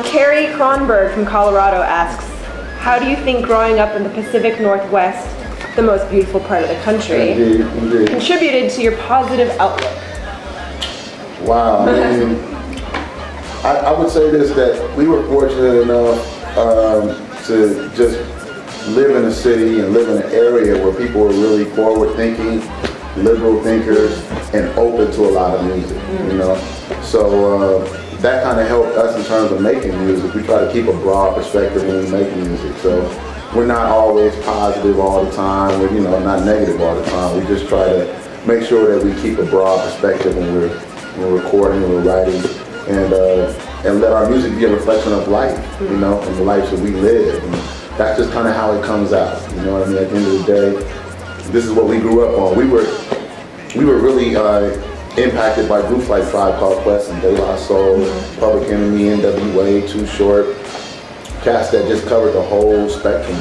Carrie Kronberg from Colorado asks, how do you think growing up in the Pacific Northwest, the most beautiful part of the country, contributed to your positive outlook? Wow, I mean, I would say this, that we were fortunate enough to just live in a city and live in an area where people were really forward-thinking, liberal thinkers, and open to a lot of music, you know? So that kind of helped us in terms of making music. We try to keep a broad perspective when we make music. So we're not always positive all the time, we're, you know, not negative all the time. We just try to make sure that we keep a broad perspective when we're recording and we're writing, and let our music be a reflection of life, you know, and the lives that we live. And that's just kind of how it comes out, you know what I mean? At the end of the day, this is what we grew up on. We were really impacted by groups like Tribe Called Quest and De La Soul, Public Enemy, NWA, Too Short, cast that just covered the whole spectrum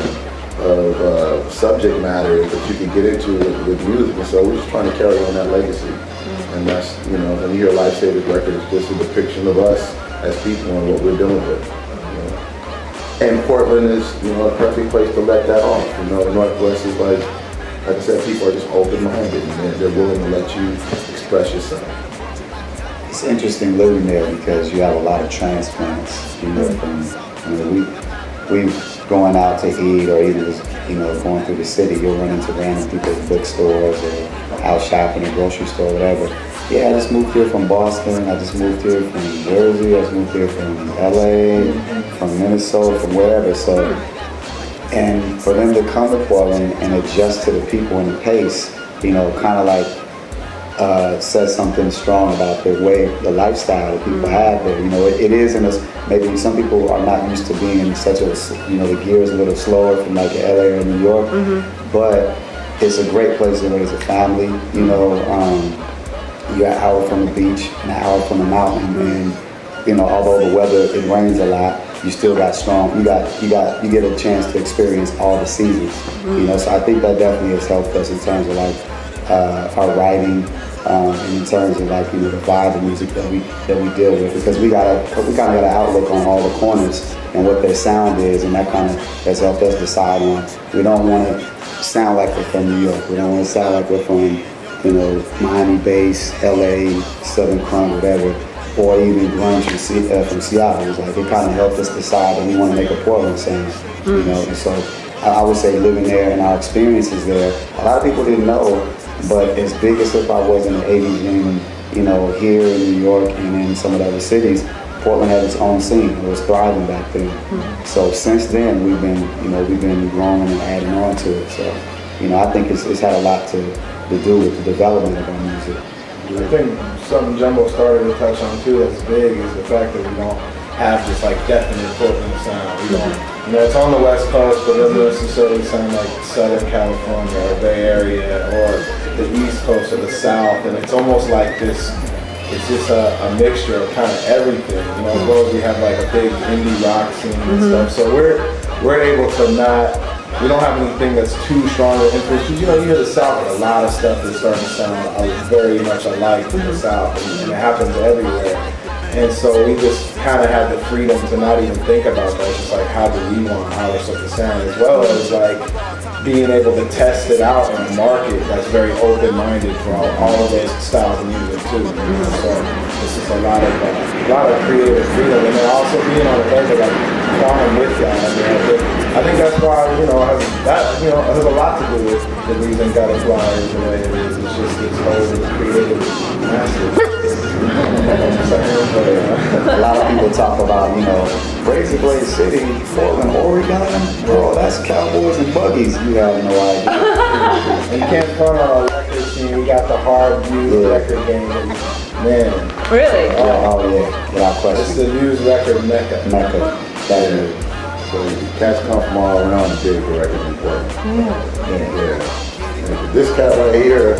of subject matter that you could get into with music. And so we're just trying to carry on that legacy. And that's, you know, when you hear Lifesavas record, it's just a depiction of us as people and what we're dealing with. You know? And Portland is, you know, a perfect place to let that off. You know, the Northwest is like I said, people are just open-minded and they're willing to let you express yourself. It's interesting living there because you have a lot of transplants, you know, from, you know, we going out to eat or even just, you know, going through the city, you'll run into random people at bookstores or out shopping at grocery store, whatever. Yeah, I just moved here from Boston, I just moved here from New Jersey, I just moved here from LA, from Minnesota, from wherever. So, and for them to come to Portland and adjust to the people and the pace, you know, kind of like says something strong about the way, the lifestyle that people have there. You know, it is in us. Maybe some people are not used to being in such a, you know, the gear is a little slower from like LA or New York, but it's a great place to raise a family. You know, you're an hour from the beach, an hour from the mountain, and you know, although the weather, it rains a lot, you still got strong. You get a chance to experience all the seasons. You know, so I think that definitely has helped us in terms of like our writing. And in terms of like, you know, the vibe of music that we deal with, because we kind of got an outlook on all the corners and what their sound is, and that kind of has helped us decide on. We don't want to sound like we're from New York. We don't want to sound like we're from, you know, Miami bass, LA, Southern Crunk, whatever, or even grunge from Seattle. It's like it kind of helped us decide that we want to make a Portland sound, you know. And so I would say living there and our experiences there, a lot of people didn't know. But as big as hip hop was in the 80s, and you know, here in New York and in some of the other cities, Portland had its own scene. It was thriving back then. So since then, we've been growing and adding on to it. So, you know, I think it's had a lot to do with the development of our music. I think something Jumbo started to touch on too that's big is the fact that we don't have just like definite Portland sound. We don't, you know, it's on the West Coast, but it doesn't necessarily sound like Southern California or Bay Area or the East Coast or the South, and it's almost like this, it's just a mixture of kind of everything, you know, as well as we have like a big indie rock scene and stuff, so we're able to we don't have anything that's too strong of influence, because you know, you hear the South, a lot of stuff is starting to sound very much alike in the South, and it happens everywhere. And so we just kind of had the freedom to not even think about that. It's just like, how do we want our stuff to sound, as well as like being able to test it out in a market that's very open-minded for all of those styles of music too. So it's just a lot of creative freedom, and then also being on the edge of like quantum with that. I think that's why, you know, has a lot to do with the reason God is Fly is the way it is. It's just this whole creative massive. A lot of people talk about, you know, Crazy Blaze City, Portland, Oregon. Bro, that's cowboys and buggies. You have no idea. And you can't front on a record scene. We got the hard view record game. Man. Really? Oh yeah, without question. It's the used record mecca. That is. So cats come from all around to dig for records in Portland. Yeah. This cat right here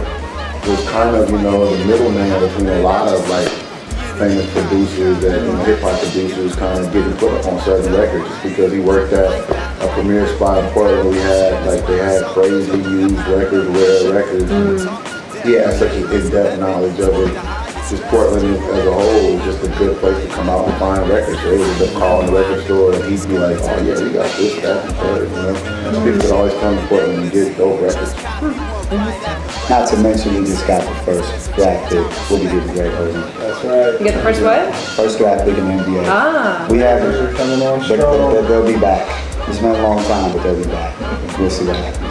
was kind of, you know, the middleman between a lot of like famous producers and hip hop producers kind of getting put up on certain records, just because he worked at a premier spot in Portland. They had crazy used records, rare records. He had such an in-depth knowledge of it. just Portland as a whole is just a good place to come out and find records. So they would just call in the record store and he'd be like, oh yeah, we got this, that, and third, you know. People could always come to Portland and get dope records. Not to mention, we just got the first draft pick. Woody did a great holding. That's right. You get the first what? First draft pick in the NBA. Ah. We have They're coming on but strong. they'll be back. It's been a long time, but they'll be back. We'll see what happens.